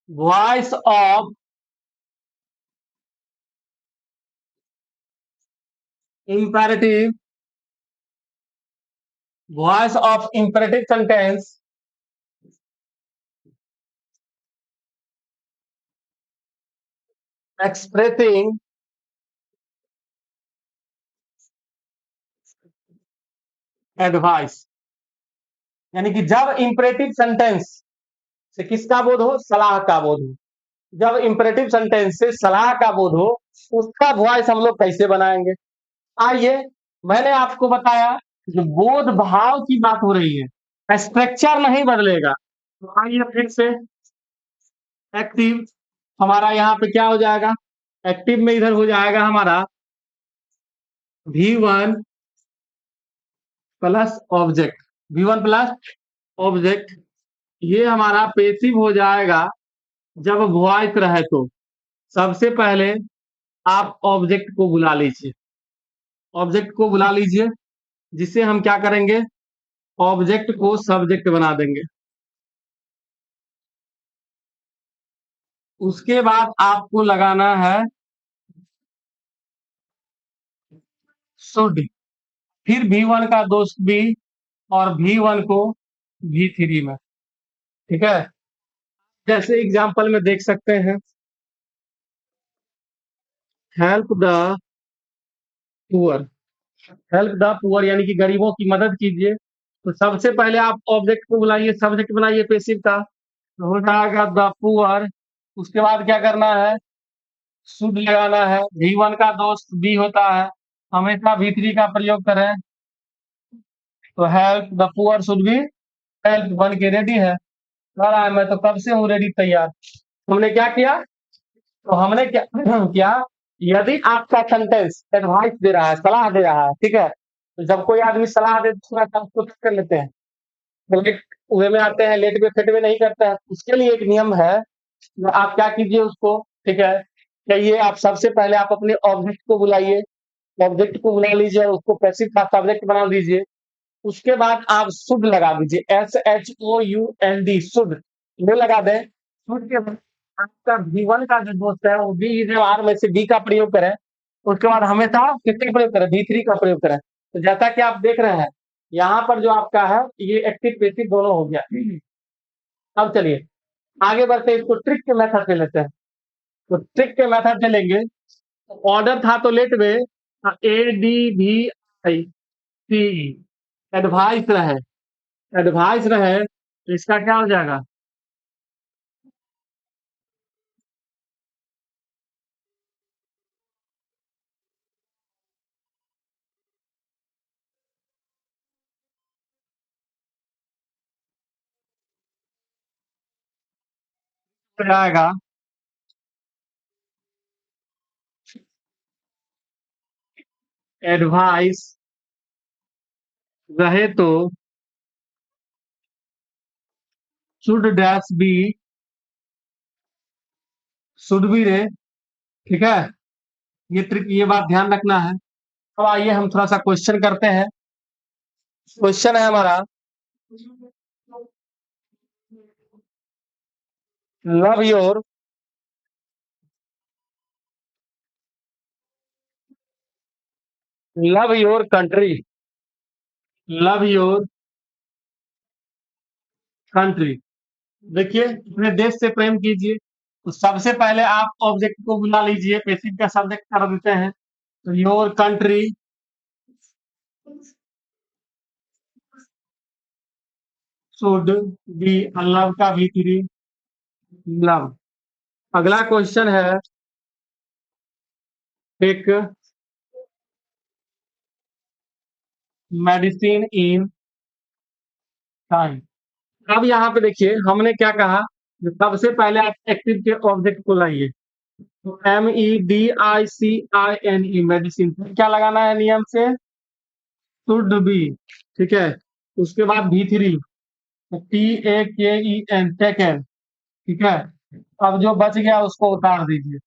voice of imperative voice of imperative sentence expressing advice। यानी कि जब इंपरेटिव सेंटेंस से किसका बोध हो, सलाह का बोध हो, जब इंपरेटिव सेंटेंस से सलाह का बोध हो, उसका वॉइस हम लोग कैसे बनाएंगे। आइए, मैंने आपको बताया जो बोध भाव की बात हो रही है, स्ट्रक्चर नहीं बदलेगा। तो आइए फिर से एक्टिव, हमारा यहाँ पे क्या हो जाएगा, एक्टिव में इधर हो जाएगा हमारा V1 plus object, V1 plus object, ये हमारा पेसिव हो जाएगा जब वॉइस रहे तो। सबसे पहले आप ऑब्जेक्ट को बुला लीजिए, ऑब्जेक्ट को बुला लीजिए, जिसे हम क्या करेंगे, ऑब्जेक्ट को सब्जेक्ट बना देंगे। उसके बाद आपको लगाना है शुड, फिर V1 का दोस्त भी और V1 को V3 में। ठीक है, जैसे एग्जांपल में देख सकते हैं, help the poor, help the poor यानी कि गरीबों की मदद कीजिए। तो सबसे पहले आप ऑब्जेक्ट को बुलाइए, सब्जेक्ट बनाइए पेसिव का, तो हो जाएगा द पुअर। उसके बाद क्या करना है, शुड लगाना है, V1 का दोस्त बी होता है, हमेशा V3 का प्रयोग करें। तो help the poor should be help बन के रेडी है, कह रहा है मैं तो कब से हूँ रेडी तैयार। हमने क्या किया, तो हमने क्या किया, यदि आपका सेंटेंस एडवाइस दे रहा है, सलाह दे रहा है, ठीक है, तो जब कोई आदमी सलाह दे तो थोड़ा सा उसको कर लेते हैं, तो लेट वे में आते हैं, लेट में फेट में नहीं करते हैं। उसके लिए एक नियम है, तो आप क्या कीजिए उसको, ठीक है, कहिए आप सबसे पहले आप अपने ऑब्जेक्ट को बुलाइए, ऑब्जेक्ट को बुला लीजिए, उसको पैसिव का सब्जेक्ट बना दीजिए। उसके बाद आप शुड लगा दीजिए, SHOULD, शुड, ये लगा दें। शुड के बाद आपका V1 का जो दोस्त है वो B में से D का प्रयोग करें। उसके बाद हमेशा किसका प्रयोग करें, V3 का प्रयोग करें। तो जैसा कि आप देख रहे हैं, यहाँ पर जो आपका है ये एक्टिव पेसिव दोनों हो गया। अब चलिए आगे बढ़ते हैं, इसको ट्रिक के मेथड से लेते हैं। तो ट्रिक के मेथड से लेंगे, ऑर्डर था तो लेट में ADVICE, एडवाइस रहे, एडवाइस रहे, तो इसका क्या हो जाएगा, हो जाएगा एडवाइस रहे तो should dash be, should be रे। ठीक है, ये ट्रिक, ये बात ध्यान रखना है। अब आइए हम थोड़ा सा क्वेश्चन करते हैं। क्वेश्चन है हमारा, love your, love your country, love your country. देखिए अपने देश से प्रेम कीजिए, तो सबसे पहले आप ऑब्जेक्ट को बुला लीजिए, पेसिव का सब्जेक्ट कर देते हैं, तो your country should be, love का V3 लव। अगला क्वेश्चन है, एक मेडिसिन इन टाइम। अब यहाँ पे देखिए हमने क्या कहा, कि सबसे पहले आप एक्टिव के ऑब्जेक्ट को लाइए, तो MEDICINE मेडिसिन, क्या लगाना है नियम से, शुड बी। ठीक है, उसके बाद V3 TAKEN टेकन। ठीक है, अब जो बच गया उसको उतार दीजिए।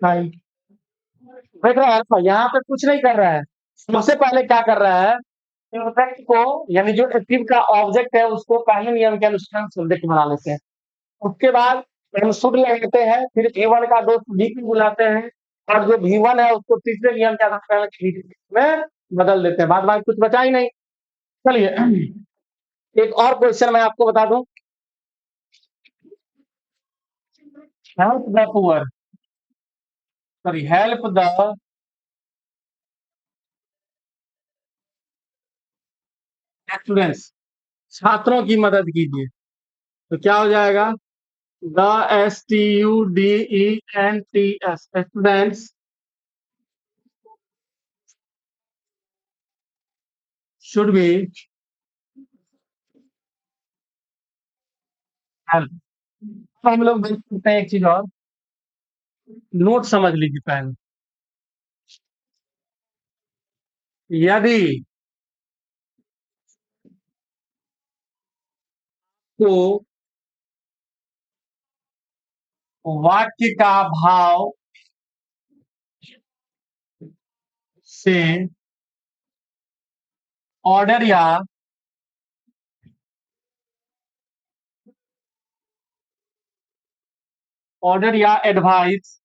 टाइम, देख रहे हैं यहाँ पे कुछ नहीं कर रहा है, सबसे पहले क्या कर रहा है, ऑब्जेक्ट को, यानी जो एक्टिव का ऑब्जेक्ट है उसको पहले नियम के अनुसार सब्जेक्ट बना लेते हैं। उसके बाद हम शुड लगाते हैं, फिर A1 का दोस्त B को बुलाते हैं, और जो V1 है उसको तीसरे नियम के आधार पर में बदल देते हैं। बाद में कुछ बचा ही नहीं। चलिए एक और क्वेश्चन मैं आपको बता दूं। Help the poor, sorry help the students, छात्रों की मदद कीजिए। तो क्या हो जाएगा? The STUDENTS students should be help. हम लोग देख सकते हैं एक चीज और, नोट समझ लीजिए पहले। यदि तो वाक्य का भाव से ऑर्डर या एडवाइस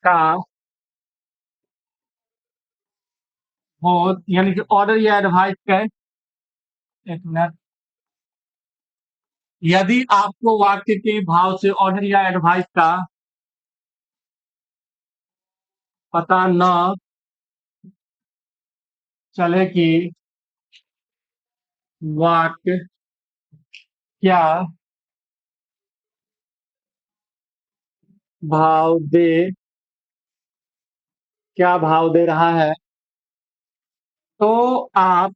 का हो, यानी कि ऑर्डर या एडवाइस का, एक मिनट, यदि आपको वाक्य के भाव से ऑर्डर या एडवाइस का पता न चले कि वाक्य क्या भाव दे क्या भाव दे रहा है, तो आप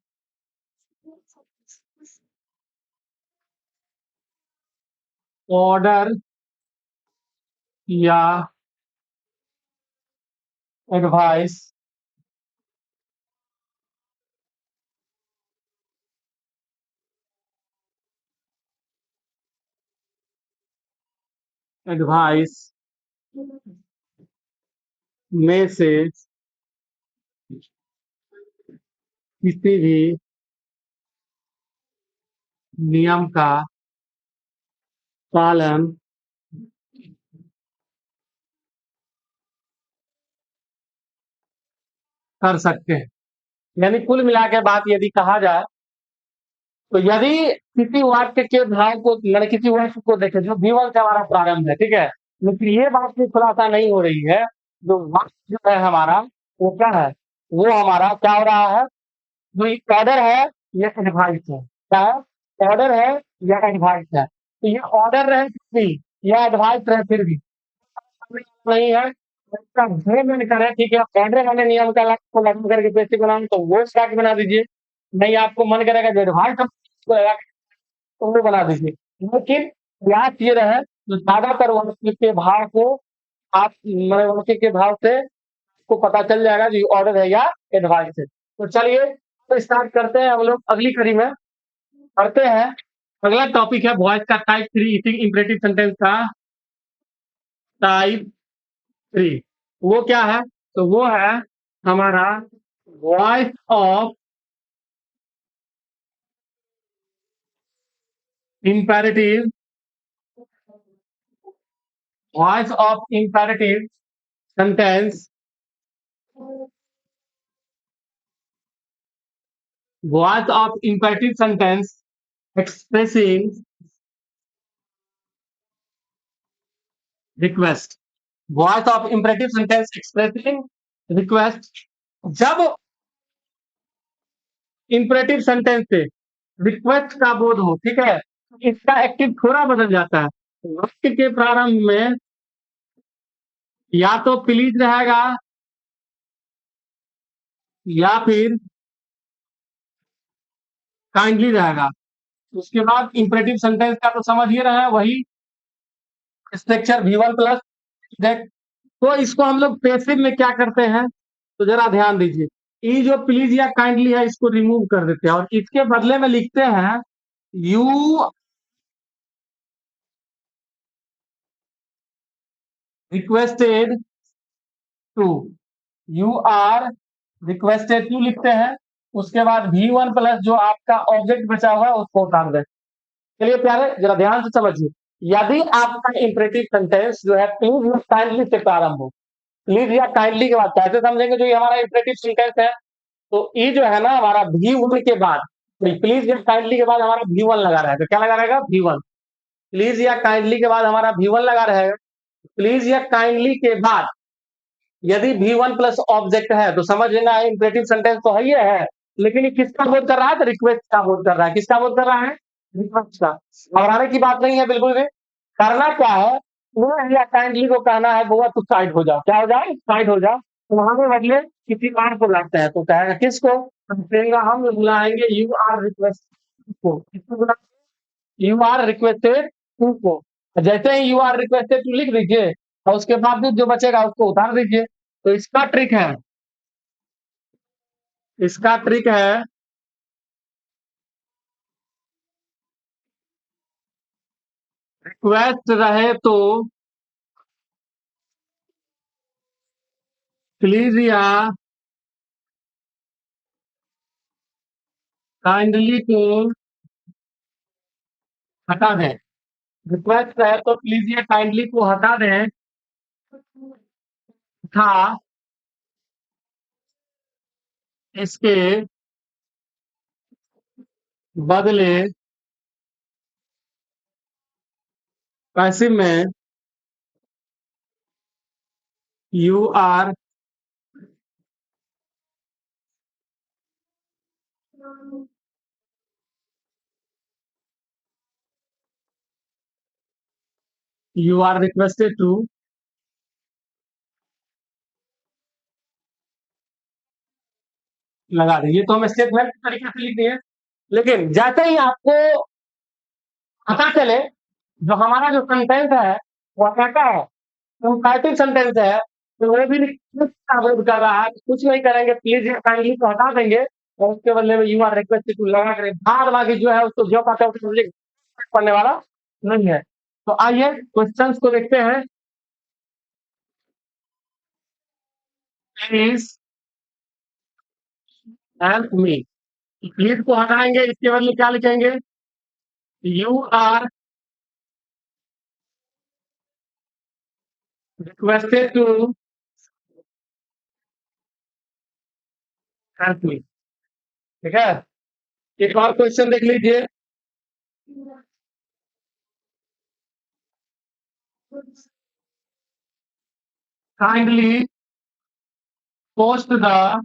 ऑर्डर या एडवाइस एडवाइस में से किसी भी नियम का पालन कर सकते हैं। यानी कुल मिला के बात यदि कहा जाए, तो यदि किसी वाक्य के भाव को, मैंने किसी वाक्य को देखे जो V1 से हमारा प्रारंभ है, ठीक है, लेकिन ये बात की खुलासा नहीं हो रही है, जो वाक्य जो है हमारा वो क्या है, वो हमारा क्या हो रहा है, जो ऑर्डर है या एडवाइस है, क्या है, ऑर्डर है या एडवाइस है। तो ये ऑर्डर रहे फिर भी या एडवाइस रहे फिर भी नहीं है, इसका जो मन करे, ठीक है, ऑर्डर वाले नियम का को लागू करके बेसिक बनाना तो वो स्टैक बना दीजिए, नहीं आपको मन करेगा जो एडवांस को लगा तो वो बना दीजिए। लेकिन प्रयास ये रहे तो ज्यादातर वाक्य के भाव को आप, मतलब वाक्य के भाव से आपको पता चल जाएगा कि ऑर्डर है या एडवाइस है। तो चलिए तो स्टार्ट करते हैं हम लोग अगली कड़ी में, करते हैं। अगला टॉपिक है वॉइस का टाइप 3 ईटिंग इंपरेटिव सेंटेंस का टाइप 3। वो क्या है? तो वो है हमारा voice of imperative, voice of imperative sentence, voice of imperative sentence expressing request, voice of imperative sentence expressing request। जब imperative sentence से रिक्वेस्ट का बोध हो, ठीक है, इसका एक्टिव थोड़ा बदल जाता है। वाक्य के प्रारंभ में या तो प्लीज रहेगा या फिर काइंडली रहेगा। उसके बाद इंपरेटिव सेंटेंस का तो समझ ही रहे हैं, वही स्ट्रक्चर V1 प्लस दैट। तो इसको हम लोग पैसिव में क्या करते हैं, तो जरा ध्यान दीजिए, ये जो प्लीज या काइंडली है इसको रिमूव कर देते हैं और इसके बदले में लिखते हैं you requested to, you are requested to लिखते हैं। उसके बाद V1 प्लस जो आपका ऑब्जेक्ट बचा हुआ है उसको उतार दें। चलिए प्यारे जरा ध्यान से समझिए। यदि आपका इंपरेटिव सेंटेंस जो है प्लीज या काइंडली से प्रारंभ हो, प्लीज या काइंडली के बाद कैसे समझेंगे जो ये हमारा इंपरेटिव सेंटेंस है, तो ये जो है ना हमारा V1 के बाद, प्लीज या काइंडली के बाद हमारा V1 लगा रहेगा। क्या लगा रहेगा? V1। प्लीज या काइंडली के बाद हमारा V1 लगा रहेगा। प्लीज या काइंडली के बाद यदि V1 प्लस ऑब्जेक्ट है तो समझ लेना है इंपरेटिव सेंटेंस तो है ही है, लेकिन ये किसका बोध कर रहा है? तो रिक्वेस्ट का बोध कर रहा है। किसका बोध कर रहा है? रिक्वेस्ट का। घबराने की बात नहीं है बिल्कुल भी। करना क्या है, वो या काइंडली को कहना है बुआ तू साइड हो जाओ। क्या हो जाए? साइड हो जाओ। तो वहां के बदले किसी और को लाते हैं तो कहेगा किसको? हम कहेंगे हम बुलाएंगे यू आर रिक्वेस्टेड को। किसको बुलाएंगे? यू आर रिक्वेस्टेड टू को। जैसे ही यू आर रिक्वेस्टेड टू लिख दीजिए और उसके बाद जो बचेगा उसको उतार दीजिए। तो इसका ट्रिक है रिक्वेस्ट रहे तो प्लीज या काइंडली को हटा दें। रिक्वेस्ट रहे तो प्लीज या काइंडली को हटा दें था इसके बदले पैसिव में यू आर रिक्वेस्टेड टू लगा दें। ये तो हम स्टेटमेंट तरीके से लिख दिए, लेकिन जैसे ही आपको पता चले जो हमारा जो सेंटेंस है वो कैसा है, कंपैरेटिव सेंटेंस है, तो वो भी रिक्वेस्ट का विरोध कर रहा है, तो कुछ नहीं करेंगे, प्लीज या काइंडली को हटा देंगे और उसके बदले में यू आर रिक्वेस्टेड टू लगा करें। बाद बाकी जो है उसको जो पाता है उसको मुझे पढ़ने वाला नहीं है। तो आइए क्वेश्चंस को देखते हैं। Please help me. प्लीज को हटाएंगे, इसके बदले क्या लिखेंगे? You are requested to help me. ठीक है, एक और क्वेश्चन देख लीजिए। Kindly post the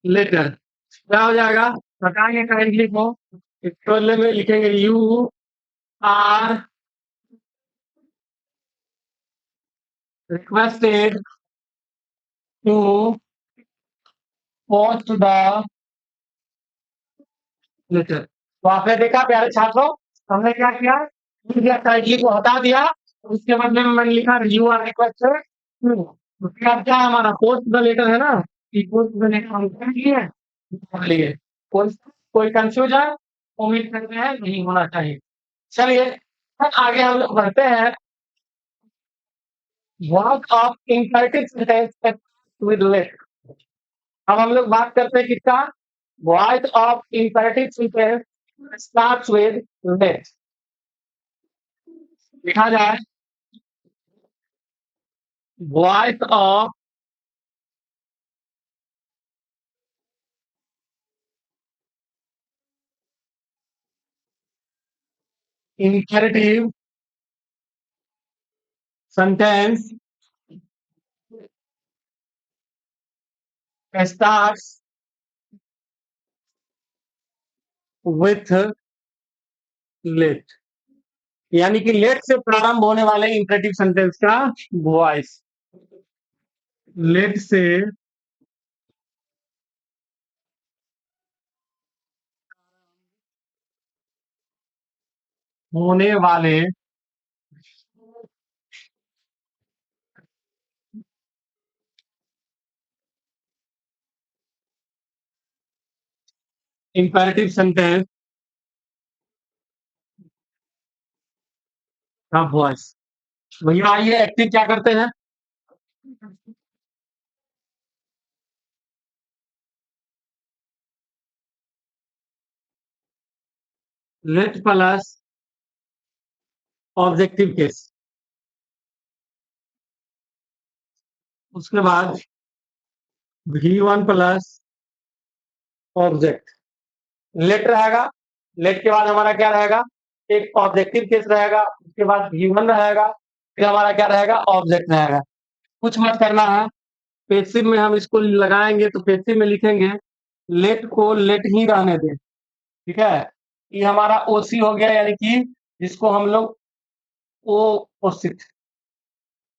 letter. क्या हो जाएगा? हटाएंगे काइंडली को, इसके बदले में लिखेंगे you are requested to post the letter. तो आपने देखा प्यारे छात्रों, हमने क्या किया काइंडली को हटा दिया, उसके बदले में मैंने लिखा यू आर रिक्वेस्टेड टू। उसके बाद क्या है हमारा? पोस्ट द लेटर है ना, कि पोस्ट द लेटर हम कर लिए कर लिए। कोई कोई कंफ्यूजन उम्मीद करते हैं नहीं होना चाहिए। चलिए अब आगे हम लोग बढ़ते हैं। Work of imperative sentence with let. अब हम लोग बात करते हैं किसका? Voice of imperative sentence starts with let. लिखा जाए voice of imperative sentence starts with let. यानी कि लेट से प्रारंभ होने वाले इंपैरेटिव सेंटेंस का वॉइस लेट से होने वाले इंपैरेटिव सेंटेंस का वॉइस। भैया आइए एक्टिव क्या करते हैं? लेट प्लस ऑब्जेक्टिव केस, उसके बाद V1 प्लस ऑब्जेक्ट। लेट रहेगा, लेट के बाद हमारा क्या रहेगा, एक ऑब्जेक्टिव केस रहेगा, उसके बाद V1 रहेगा, फिर हमारा क्या रहेगा, ऑब्जेक्ट रहेगा। कुछ मत करना है, पेसिव में हम इसको लगाएंगे तो पेसिव में लिखेंगे लेट को लेट ही रहने दें। ठीक है, ये हमारा ओसी हो गया, यानी कि जिसको हम लोग ओ सिक्स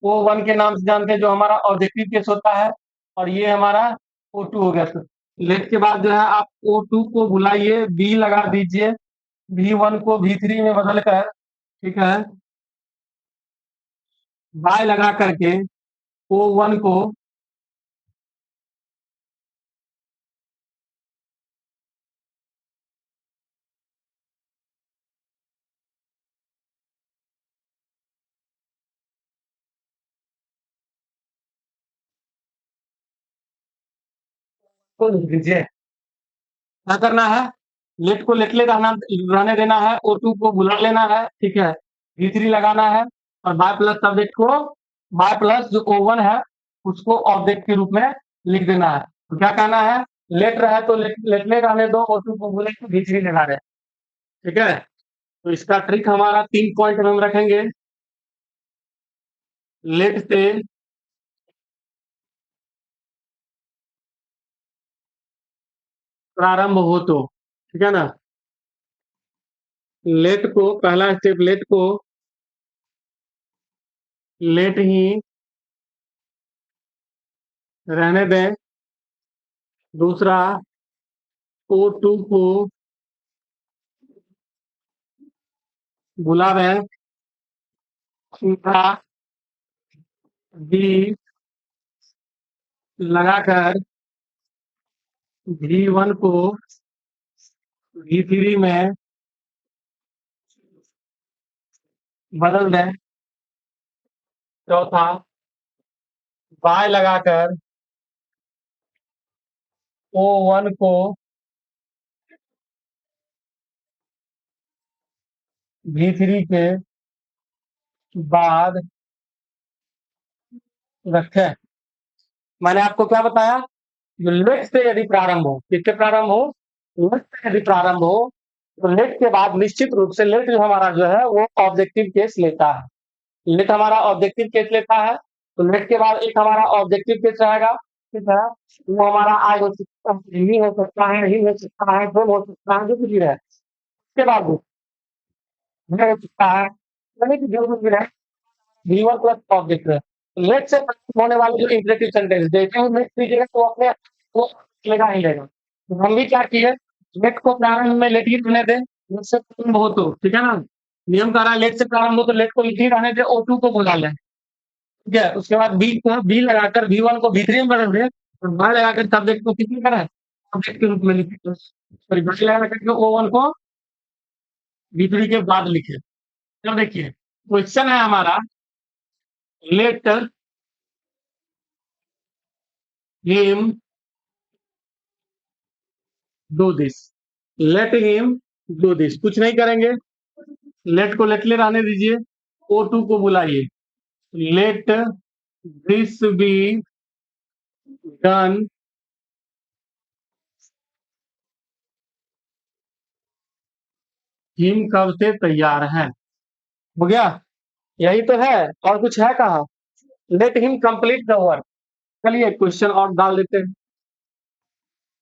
O1 के नाम से जानते हैं, जो हमारा ऑब्जेक्टिव केस होता है, और ये हमारा O2 हो गया। तो लेट के बाद जो है आप O2 को बुलाइए, बी लगा दीजिए, V1 को V3 में बदल कर, ठीक है, बाय लगा करके O1 को लिख दीजिए। क्या करना है, लेट को लेटले रहने देना है, O2 को बुला लेना है, ठीक है, V3 लगाना है, और बाय प्लस सब्जेक्ट को, बाय प्लस जो O1 है उसको ऑब्जेक्ट के रूप में लिख देना है। तो क्या कहना है, लेट रहे तो लेटले रहने दो, O2 को बोले तो V3 लगा रहे। ठीक है, तो इसका ट्रिक हमारा 3 पॉइंट में हम रखेंगे। लेट से प्रारंभ हो तो, ठीक है ना, लेट को, पहला स्टेप लेट को लेट ही रहने दें। दूसरा, O2 को बुला दें। तीसरा, V लगाकर V1 को V3 में बदल दें। चौथा, बाय लगाकर O1 को V3 के बाद रखें। मैंने आपको क्या बताया, जो लेट से यदि प्रारंभ हो, किससे प्रारंभ हो, लेट से यदि प्रारंभ हो, तो लेट के बाद निश्चित रूप से लेट जो हमारा जो है वो ऑब्जेक्टिव केस लेता है। लेट हमारा ऑब्जेक्टिव केस लेता है, तो लेट के बाद एक हमारा ऑब्जेक्टिव केस रहेगा, ठीक है, वो हमारा आई हो सकता है, ही हो सकता है, ही हो सकता है, दोनों हो सकता है, जो कुछ भी रहे। उसके बाद ये हो सकता है, यानी कि जो कुछ भी रहे, V1 प्लस ऑब्जेक्ट है। लेट से प्रारंभ होने वाले जो इंटरेक्टिव सेंटेंस जैसे ही लेट कीजिएगा तो अपने वो लेगा ही लेगा। तो हम भी क्या किए, लेट को प्रारंभ में लेट ही रहने दें, लेट से प्रारंभ हो तो, ठीक है ना, नियम कह रहा है लेट से प्रारंभ हो तो लेट को लेट ही रहने दें, O2 को बुला लें। ठीक है, उसके बाद बी को बी लगाकर V1 को V3 में बदल दें, और बाय लगाकर सब्जेक्ट को कितने करें, ऑब्जेक्ट के रूप में लिखे, सॉरी बाय लगा करके O1 को V3 के बाद लिखे। अब देखिए क्वेश्चन है हमारा, let him do this, let him do this, कुछ नहीं करेंगे, लेट को लेट ले रहने दीजिए, O2 को बुलाइए, let this be done, him कब से तैयार है। हो गया, यही तो है, और कुछ है कहा, let him complete the work. चलिए क्वेश्चन और डाल देते हैं,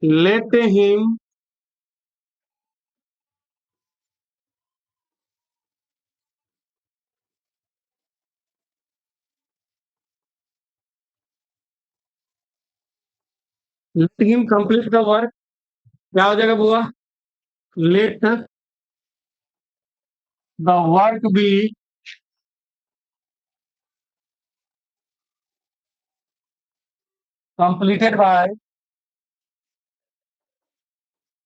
let him let him complete the work. क्या हो जाएगा बुआ, let the work be completed by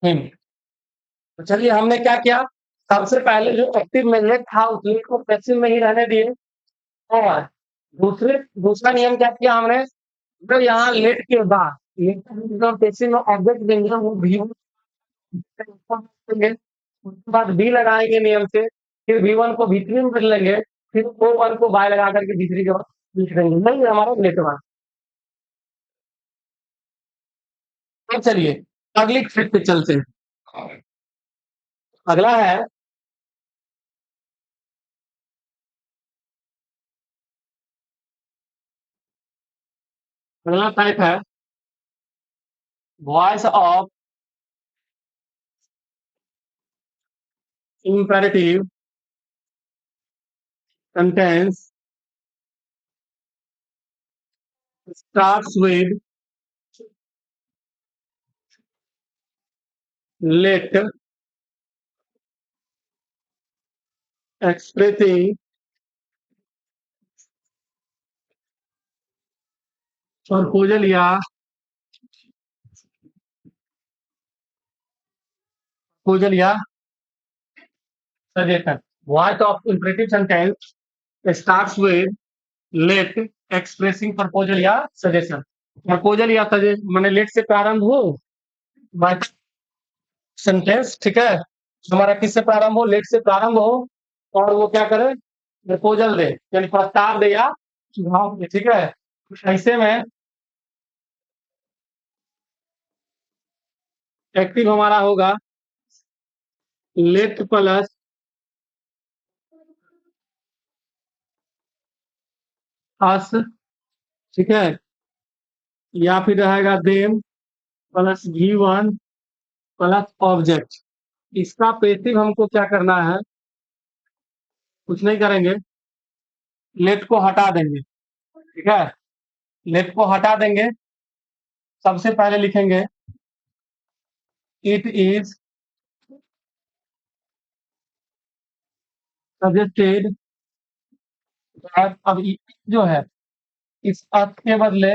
him. तो चलिए हमने क्या किया, सबसे पहले जो एक्टिव में लेट था उस लेट को पैसिव में ही रहने दिए, और दूसरा नियम क्या किया हमने, जो यहाँ लेट के बाद लेट पैसिव में ऑब्जेक्ट देंगे वो भी देंगे, उसके बाद बी लगाएंगे नियम से, फिर V1 को V3 में बदलेंगे, फिर O1 को बाय लगा करके V3 के बाद लिख देंगे, नहीं है हमारा नेटवर्क। अब चलिए अगली ट्रिक पे चलते हैं। अगला है, अगला टाइप है voice of imperative contains starts with let expressing proposal या proposal या suggestion। Voice of imperative sentence starts with let expressing proposal या suggestion। प्रपोजल या सजेशन मैंने लेट से प्रारंभ हो, बाय सेंटेंस, ठीक है, हमारा किससे प्रारंभ हो, लेट से प्रारंभ हो, और वो क्या करे, प्रपोजल दे, यानी प्रस्ताव दे या सुझाव दे, ठीक है। ऐसे में एक्टिव हमारा होगा लेट प्लस अस, ठीक है, या फिर रहेगा them plus V1 plus object. इसका पेसिव हमको क्या करना है, कुछ नहीं करेंगे, लेट को हटा देंगे, ठीक है, लेट को हटा देंगे। सबसे पहले लिखेंगे इट इज सजेस्टेड, अब जो है इस अर्थ के बदले,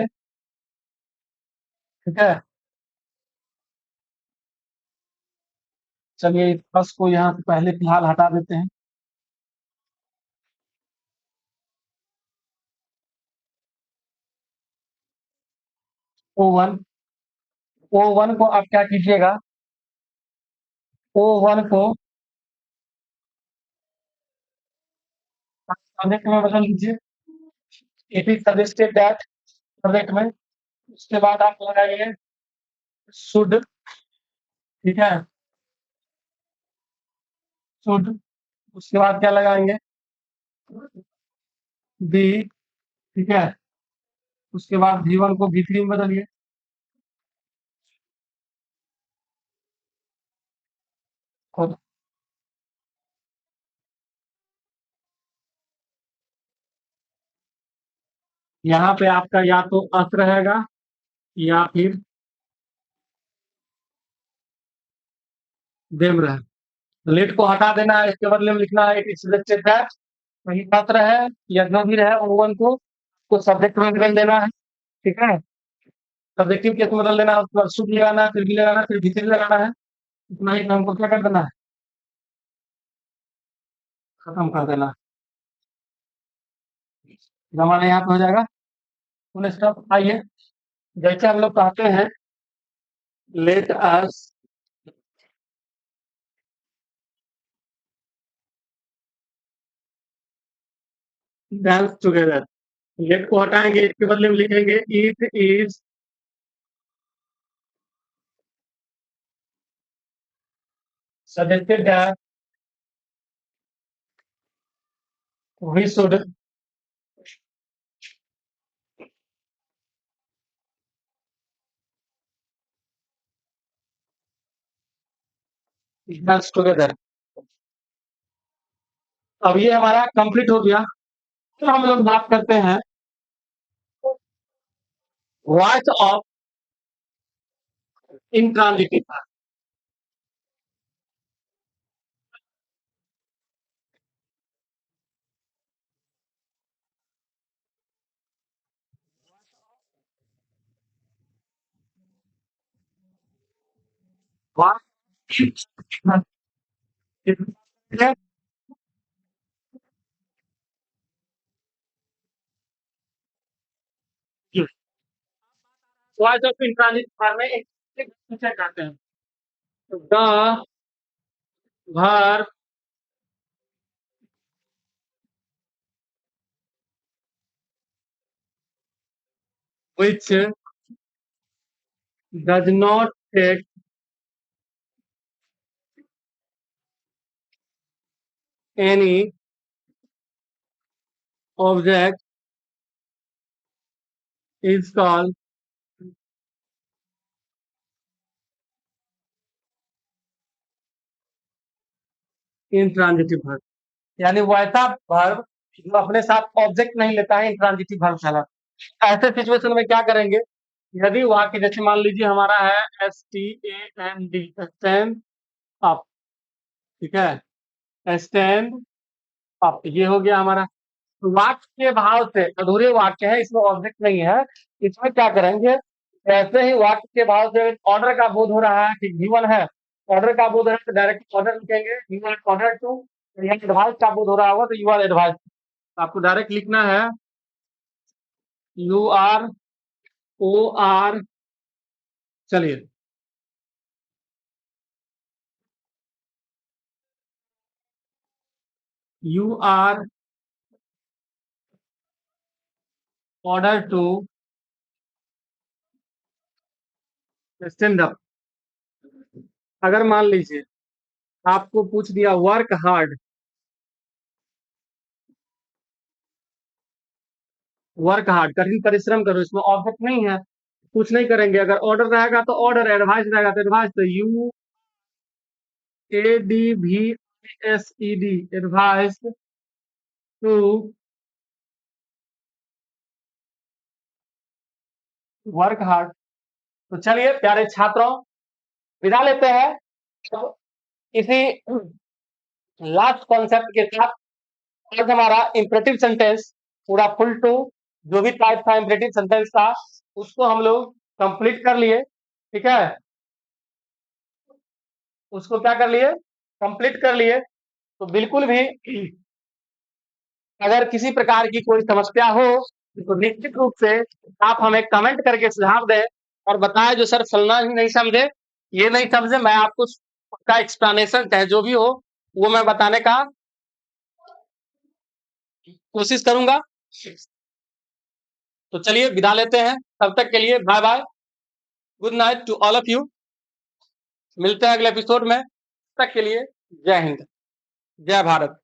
ठीक है, चलिए इस बस को यहाँ से पहले फिलहाल हटा देते हैं। O1, O1 को आप क्या कीजिएगा, O1 को सब्जेक्ट में बदल लीजिए, it is suggested that subject में, उसके बाद आप लगाइए शुड, ठीक है, शुड, उसके बाद क्या लगाएंगे, बी, ठीक है, उसके बाद V1 को V3 में बदलिए। और यहाँ पे आपका या तो अस रहेगा या फिर देम रहेगा। लेट को हटा देना है, इसके बदले में लिखना है इट इज सजेस्टेड दैट, वही पात्र है या जो भी रहे O1 को सब्जेक्ट में बदल देना है, ठीक है, सब्जेक्टिव केस में बदल देना है, उसके बाद शुड लगाना है, फिर भी लगाना है, फिर भीतर लगाना है, इतना ही हमको क्या कर देना है, खत्म कर देना है। जब हमारे यहाँ पे हो जाएगा फुल स्टॉप। आइए जैसे हम लोग कहते हैं let us dance together, let को हटाएंगे, इसके बदले में लिखेंगे it is suggested that we should dance together. अब ये हमारा कंप्लीट हो गया। तो हम लोग बात करते हैं voice of intransitive. Voice of intransitive में एक पूछा करते हैं the verb which does not take any object is called intransitive verb। यानी वैसा वर्ब जो अपने साथ ऑब्जेक्ट नहीं लेता है इंट्रांजिटिव वर्ब कहलाता है। ऐसे सिचुएशन में क्या करेंगे, यदि वाक्य जैसे मान लीजिए हमारा है STAND, स्टैंड अप, ठीक है, स्टैंड अप, ये हो गया हमारा। वाक्य के भाव से अधूरे वाक्य है, इसमें ऑब्जेक्ट नहीं है, इसमें क्या करेंगे, जैसे ही वाक्य के भाव से ऑर्डर का बोध हो रहा है कि गिवन है, ऑर्डर का बोध है तो डायरेक्ट ऑर्डर लिखेंगे, यू आर ऑर्डर टू। यहाँ एडवाइस का बोध हो रहा होगा तो यू आर एडवाइस, आपको डायरेक्ट लिखना है यू आर ओ आर। चलिए, you are order to stand up. अगर मान लीजिए आपको पूछ दिया वर्क हार्ड, वर्क हार्ड कठिन परिश्रम करो, इसमें ऑब्जेक्ट नहीं है, कुछ नहीं करेंगे। अगर ऑर्डर रहेगा तो ऑर्डर, एडवाइस रहेगा तो एडवाइस, तो UADVISED, advise to work hard. तो चलिए प्यारे छात्रों, विदा लेते हैं। तो इसी लास्ट कॉन्सेप्ट के साथ आज हमारा इंपरेटिव सेंटेंस पूरा फुल टू जो भी टाइप था इंपरेटिव सेंटेंस का, उसको हम लोग कंप्लीट कर लिए, ठीक है, उसको क्या कर लिए, कंप्लीट कर लिए। तो बिल्कुल भी अगर किसी प्रकार की कोई समस्या हो तो निश्चित रूप से आप हमें कमेंट करके सुझाव दें और बताएं, जो सर फलना ही नहीं समझे, ये नहीं समझे, मैं आपको उसका एक्सप्लेनेशन चाहे जो भी हो वो मैं बताने का कोशिश करूंगा। तो चलिए विदा लेते हैं, तब तक के लिए bye bye, good night to all of you. मिलते हैं अगले एपिसोड में, तब तक के लिए जय हिंद, जय भारत।